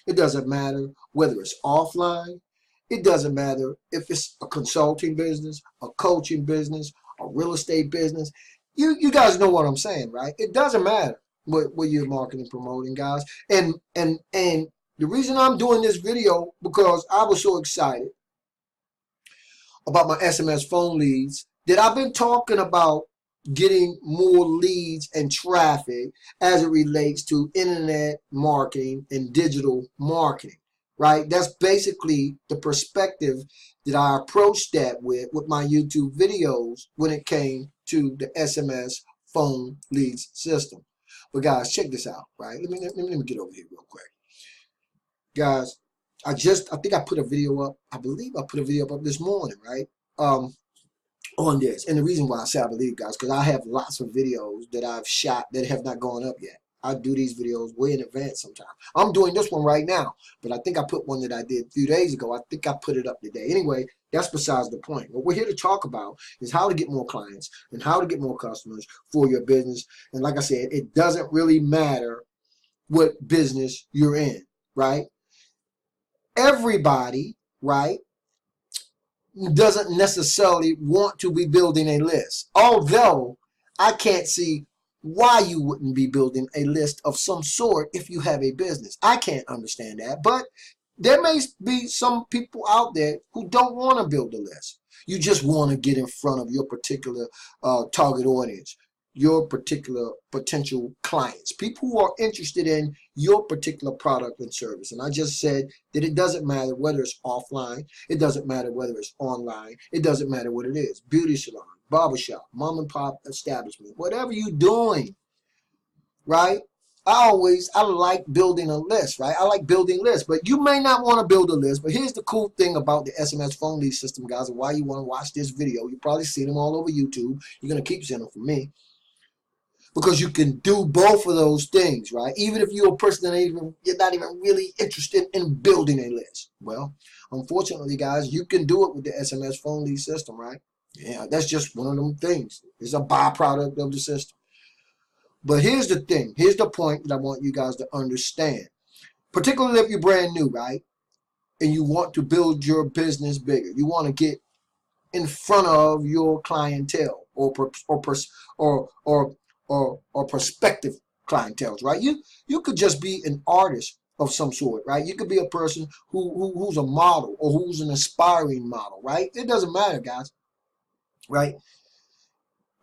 It doesn't matter whether it's offline. It doesn't matter if it's a consulting business, a coaching business, a real estate business. You guys know what I'm saying, right? It doesn't matter what you're marketing, promoting, guys. And the reason I'm doing this video because I was so excited about my SMS phone leads that I've been talking about getting more leads and traffic as it relates to internet marketing and digital marketing, right? That's basically the perspective that I approached that with my YouTube videos when it came to the SMS phone leads system. But guys, check this out, right? Let me get over here real quick. Guys, I think I put a video up. I believe I put a video up this morning, right? On this. And the reason why I say I believe, guys, because I have lots of videos that I've shot that have not gone up yet. I do these videos way in advance sometimes. I'm doing this one right now, but I think I put one that I did a few days ago. I think I put it up today. Anyway, that's besides the point. What we're here to talk about is how to get more clients and how to get more customers for your business. And like I said, it doesn't really matter what business you're in, right? Everybody, right, doesn't necessarily want to be building a list. Although I can't see why you wouldn't be building a list of some sort if you have a business. I can't understand that. But there may be some people out there who don't want to build a list. You just want to get in front of your particular target audience, your particular potential clients, people who are interested in your particular product and service. And I just said that it doesn't matter whether it's offline, it doesn't matter whether it's online, it doesn't matter what it is. Beauty salon, barbershop, mom and pop establishment, whatever you're doing, right? I like building a list, right? I like building lists, but you may not want to build a list. But here's the cool thing about the SMS phone lead system, guys, and why you want to watch this video. You've probably seen them all over YouTube. You're going to keep seeing them from me. Because you can do both of those things, right? Even if you're a person that you're not even really interested in building a list. Well, unfortunately, guys, you can do it with the SMS phone lead system, right? Yeah, that's just one of them things. It's a byproduct of the system. But here's the thing. Here's the point that I want you guys to understand. Particularly if you're brand new, right? And you want to build your business bigger. You want to get in front of your clientele or prospective clientele, right? You could just be an artist of some sort, right? You could be a person who's a model or who's an aspiring model, right? It doesn't matter, guys, right?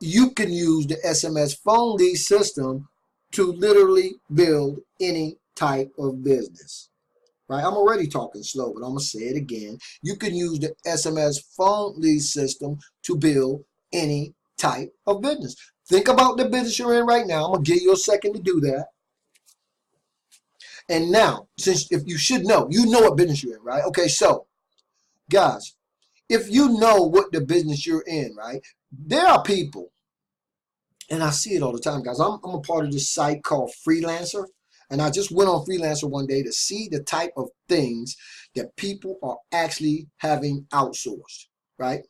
You can use the SMS phone lead system to literally build any type of business, right? I'm already talking slow, but I'm going to say it again. You can use the SMS phone lead system to build any type of business. Think about the business you're in right now. I'm going to give you a second to do that. And now, since if you should know, you know what business you're in, right? Okay, so, guys, if you know what the business you're in, right, there are people, and I see it all the time, guys. I'm a part of this site called Freelancer, and I just went on Freelancer one day to see the type of things that people are actually having outsourced, right?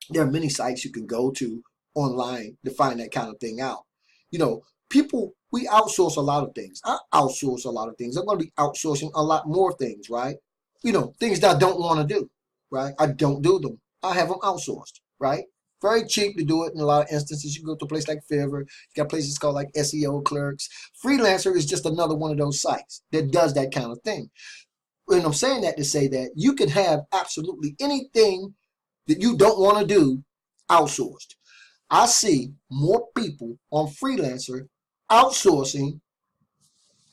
There are many sites you can go to online to find that kind of thing out. You know, people, we outsource a lot of things. I outsource a lot of things. I'm going to be outsourcing a lot more things, right? You know, things that I don't want to do, right? I don't do them. I have them outsourced, right? Very cheap to do it in a lot of instances. You go to a place like Fiverr. You got places called like SEO clerks. Freelancer is just another one of those sites that does that kind of thing. And I'm saying that to say that you can have absolutely anything that you don't want to do outsourced. I see more people on Freelancer outsourcing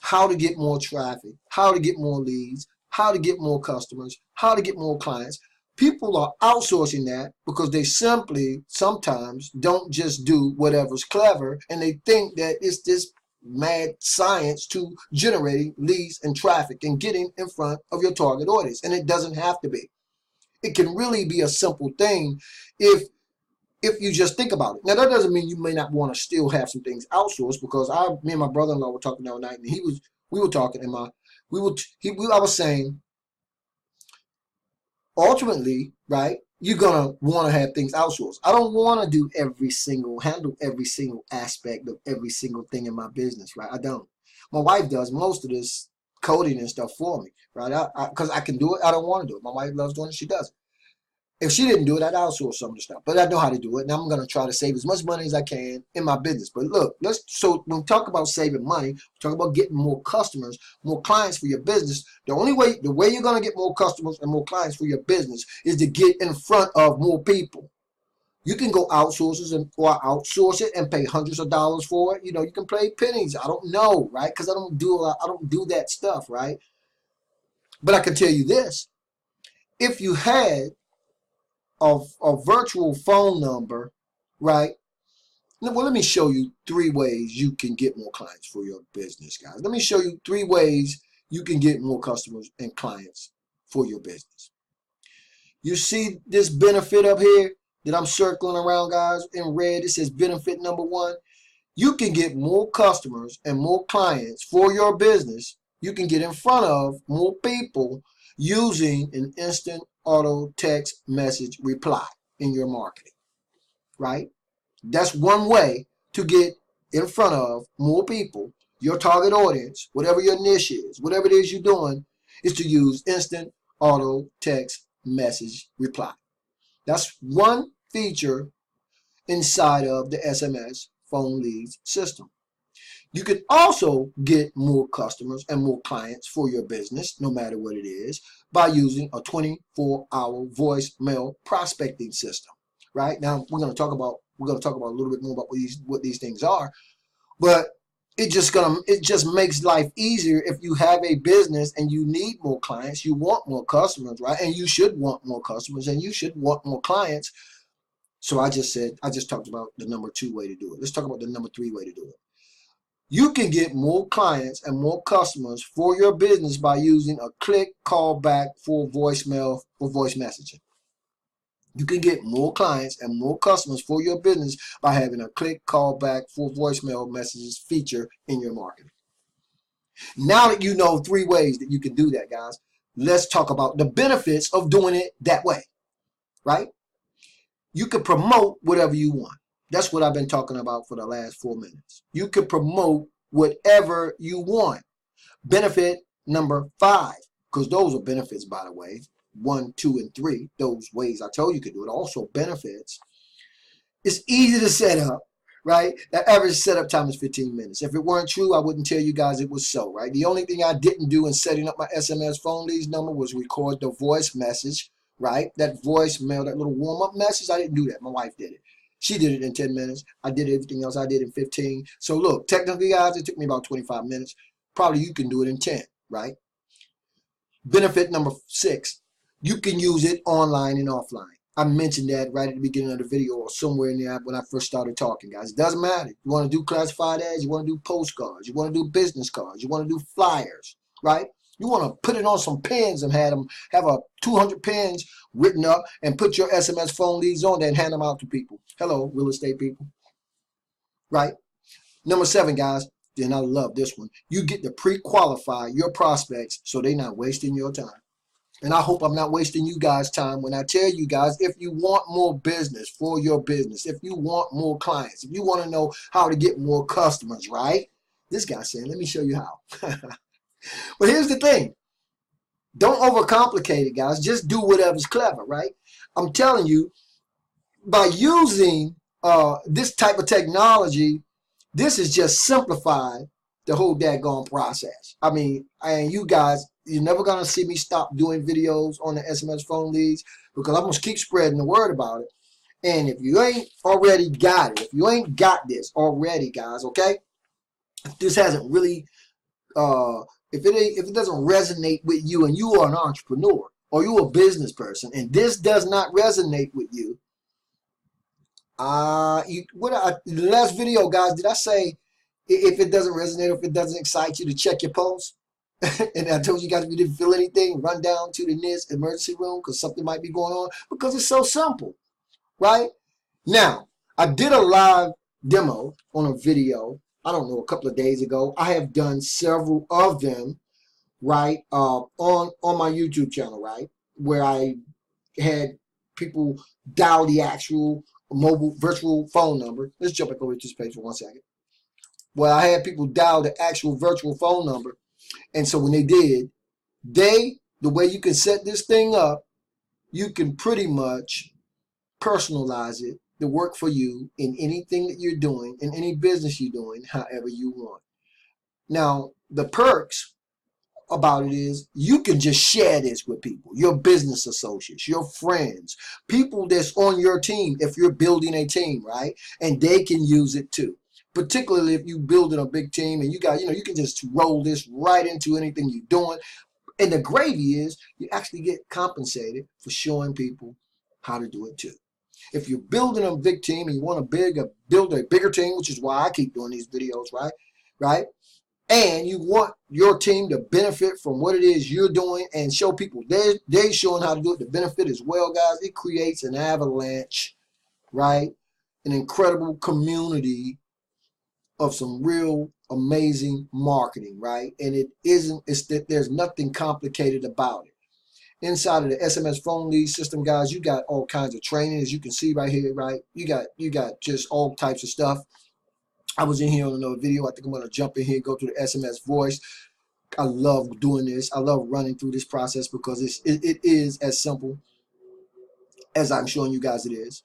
how to get more traffic, how to get more leads, how to get more customers, how to get more clients. People are outsourcing that because they simply sometimes don't just do whatever's clever, and they think that it's this mad science to generating leads and traffic and getting in front of your target audience. And it doesn't have to be. It can really be a simple thing if you just think about it. Now, that doesn't mean you may not want to still have some things outsourced, because me and my brother-in-law were talking the other night, and we were talking, and I was saying, ultimately, right, you're going to want to have things outsourced. I don't want to handle every single aspect of every single thing in my business, right? I don't. My wife does most of this coding and stuff for me, right? Because I can do it. I don't want to do it. My wife loves doing it. She does it. If she didn't do it, I'd outsource some of the stuff. But I know how to do it, and I'm going to try to save as much money as I can in my business. But look, so when we talk about saving money, we talk about getting more customers, more clients for your business. The way you're going to get more customers and more clients for your business is to get in front of more people. You can go outsource it and pay hundreds of dollars for it. You know, you can pay pennies. I don't know, right? Because I don't do that stuff, right? But I can tell you this: if you had a virtual phone number, right? Well, let me show you 3 ways you can get more clients for your business, guys. Let me show you 3 ways you can get more customers and clients for your business. You see this benefit up here that I'm circling around, guys, in red? It says benefit number 1. You can get more customers and more clients for your business. You can get in front of more people using an instant auto text message reply in your marketing, right? That's one way to get in front of more people, your target audience, whatever your niche is, whatever it is you're doing, is to use instant auto text message reply. That's one feature inside of the SMS phone leads system. You can also get more customers and more clients for your business, no matter what it is, by using a 24-hour voicemail prospecting system. Right now, we're going to talk about a little bit more about what these things are, but it just makes life easier if you have a business and you need more clients, you want more customers, right? And you should want more customers and you should want more clients. So I just talked about the number 2 way to do it. Let's talk about the number 3 way to do it. You can get more clients and more customers for your business by using a click call back for voicemail or voice messaging. You can get more clients and more customers for your business by having a click call back for voicemail messages feature in your marketing. Now that you know 3 ways that you can do that, guys, let's talk about the benefits of doing it that way, right? You can promote whatever you want. That's what I've been talking about for the last 4 minutes. You can promote whatever you want. Benefit number 5, because those are benefits, by the way. 1, 2, and 3, those ways I told you could do it. Also benefits. It's easy to set up, right? The average setup time is 15 minutes. If it weren't true, I wouldn't tell you guys it was so, right? The only thing I didn't do in setting up my SMS phone leads number was record the voice message, right? That voicemail, that little warm-up message, I didn't do that. My wife did it. She did it in 10 minutes. I did everything else I did in 15. So look, technically, guys, it took me about 25 minutes. Probably you can do it in 10, right? Benefit number 6, you can use it online and offline. I mentioned that right at the beginning of the video or somewhere in there when I first started talking, guys. It doesn't matter. You want to do classified ads, you want to do postcards, you want to do business cards, you want to do flyers, right? You want to put it on some pens and have 200 pens written up and put your SMS phone leads on there and hand them out to people. Hello, real estate people. Right? Number 7, guys, and I love this one. You get to pre-qualify your prospects so they're not wasting your time. And I hope I'm not wasting you guys' time when I tell you guys, if you want more business for your business, if you want more clients, if you want to know how to get more customers, right? This guy's saying, let me show you how. But here's the thing. Don't overcomplicate it, guys. Just do whatever's clever, right? I'm telling you, by using this type of technology, this is just simplified the whole daggone process. I mean, and you guys, you're never going to see me stop doing videos on the SMS phone leads because I'm going to keep spreading the word about it. And if you ain't already got it, if you ain't got this already, guys, okay? If this hasn't really if it doesn't resonate with you and you are an entrepreneur or you're a business person and this does not resonate with you, the last video, guys, did I say if it doesn't resonate or if it doesn't excite you to check your pulse? And I told you guys if you didn't feel anything, run down to the nearest emergency room because something might be going on, because it's so simple, right? Now, I did a live demo on a video, I don't know, a couple of days ago. I have done several of them, right, on my YouTube channel, right, where I had people dial the actual mobile virtual phone number. Let's jump back over to this page for 1 second. Well, I had people dial the actual virtual phone number And so when they did, the way you can set this thing up, you can pretty much personalize it to work for you in anything that you're doing, in any business you're doing, however you want. Now, the perks about it is you can just share this with people, your business associates, your friends, people that's on your team if you're building a team, right? And they can use it too. Particularly if you're building a big team and you got, you can just roll this right into anything you're doing. And the gravy is you actually get compensated for showing people how to do it too. If you're building a big team and you want to build a bigger team, which is why I keep doing these videos, right? And you want your team to benefit from what it is you're doing and show people they're showing how to do it to benefit as well, guys. It creates an avalanche, right? An incredible community of some real amazing marketing, right? And it's that there's nothing complicated about it. Inside of the SMS phone lead system, guys, you got all kinds of training, as you can see right here, right? You got just all types of stuff. I was in here on another video. I think I'm going to jump in here and go through the SMS voice. I love doing this. I love running through this process because it is as simple as I'm showing you guys it is.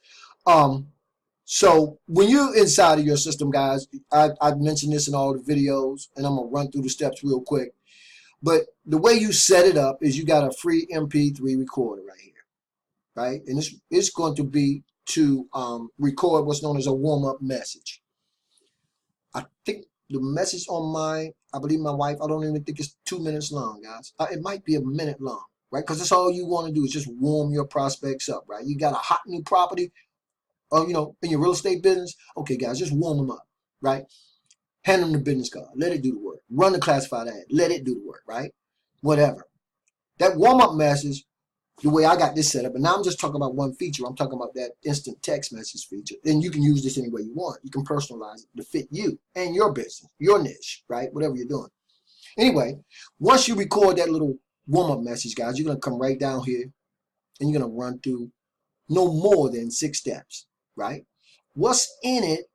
So when you're inside of your system, guys, I've mentioned this in all the videos, and I'm going to run through the steps real quick. But the way you set it up is you got a free MP3 recorder right here, right? And it's going to be to record what's known as a warm-up message. I think the message on mine, I believe my wife, I don't even think it's 2 minutes long, guys. It might be a minute long, right? Because that's all you want to do is just warm your prospects up, right? You got a hot new property, in your real estate business. Okay, guys, just warm them up, right? Hand them the business card. Let it do the work. Run the classified ad. Let it do the work, right? Whatever. That warm-up message, the way I got this set up, and now I'm just talking about one feature. I'm talking about that instant text message feature. And you can use this any way you want. You can personalize it to fit you and your business, your niche, right? Whatever you're doing. Anyway, once you record that little warm-up message, guys, you're going to come right down here and you're going to run through no more than 6 steps, right? What's in it,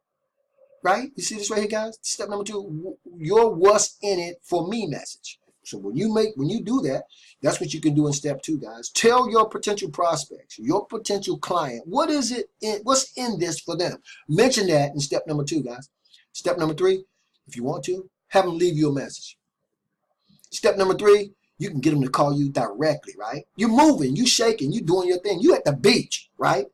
right? You see this right here, guys? Step number 2, your what's in it for me message. So when you do that, that's what you can do in step 2, guys. Tell your potential prospects, your potential client, what's in this for them. Mention that in step number 2, guys. Step number 3, if you want to, have them leave you a message. Step number 3, you can get them to call you directly, right? You're moving, you shaking, you doing your thing. You at the beach, right?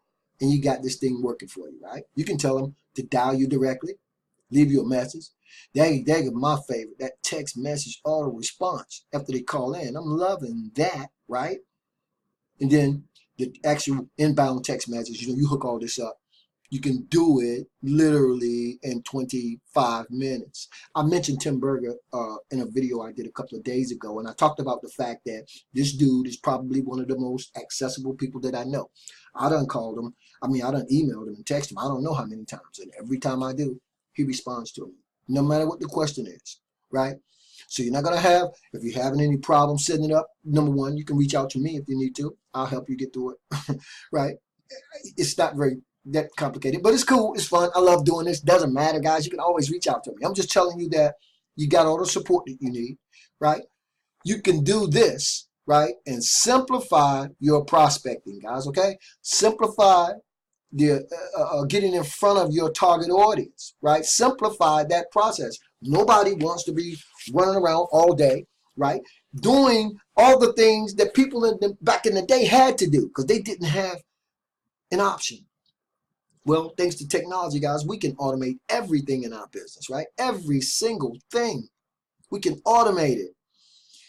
And you got this thing working for you, right? You can tell them to dial you directly, leave you a message. They my favorite, that text message auto response after they call in. I'm loving that, right? And then the actual inbound text message, you hook all this up. You can do it literally in 25 minutes. I mentioned Tim Berger in a video I did a couple of days ago, and I talked about the fact that this dude is probably one of the most accessible people that I know. I done called him. I done emailed him and texted him. I don't know how many times, and every time I do, he responds to me, no matter what the question is, right? So you're not going to have, if you're having any problems setting it up, number 1, you can reach out to me if you need to. I'll help you get through it, right? It's not very that complicated, but it's cool. It's fun. I love doing this. Doesn't matter, guys. You can always reach out to me. I'm just telling you that you got all the support that you need, right? You can do this, right? And simplify your prospecting, guys, okay? Simplify the getting in front of your target audience, right? Simplify that process. Nobody wants to be running around all day, right? Doing all the things that people back in the day had to do because they didn't have an option. Well, thanks to technology, guys, we can automate everything in our business, right? Every single thing. We can automate it.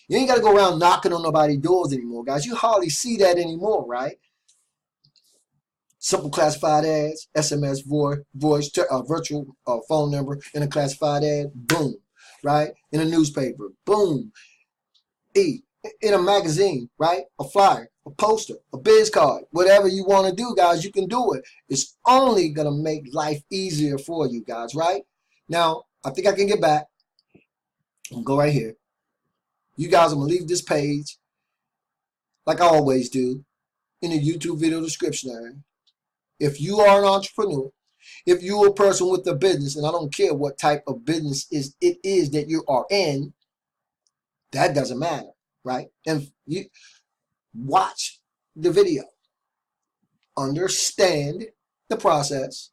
You ain't got to go around knocking on nobody's doors anymore, guys. You hardly see that anymore, right? Simple classified ads, SMS voice, virtual phone number in a classified ad, boom, right? In a newspaper, boom. In a magazine, right? A flyer, a poster, a biz card, whatever you want to do, guys, you can do it. It's only going to make life easier for you guys, right? Now, I think I can get back. I'm going to go right here. You guys, I'm going to leave this page, like I always do, in the YouTube video description area. If you are an entrepreneur, if you're a person with a business, and I don't care what type of business it is that you are in, That doesn't matter, right? And you watch the video, understand the process,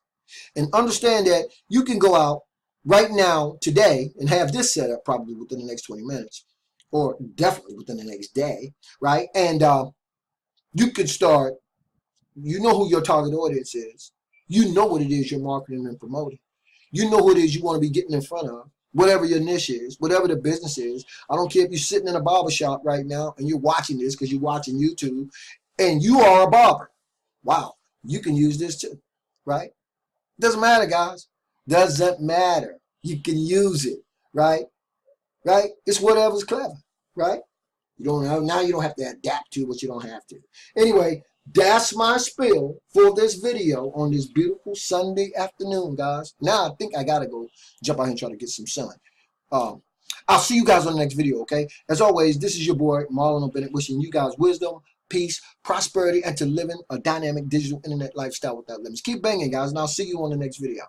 and understand that you can go out right now, today, and have this set up probably within the next 20 minutes, or definitely within the next day, right? And you could start, you know who your target audience is. You know what it is you're marketing and promoting. You know who it is you want to be getting in front of, whatever your niche is, whatever the business is. I don't care if you're sitting in a barber shop right now and you're watching this because you're watching YouTube and you are a barber. Wow, you can use this too, right? Doesn't matter, guys. Doesn't matter. You can use it, right? Right? It's whatever's clever, right? You don't know. Now you don't have to adapt to what you don't have to. Anyway, that's my spiel for this video on this beautiful Sunday afternoon, guys. Now I think I gotta go jump out here and try to get some sun. I'll see you guys on the next video, okay? As always, this is your boy, Marlon Bennett, wishing you guys wisdom, peace, prosperity, and to living a dynamic digital internet lifestyle without limits. Keep banging, guys, and I'll see you on the next video.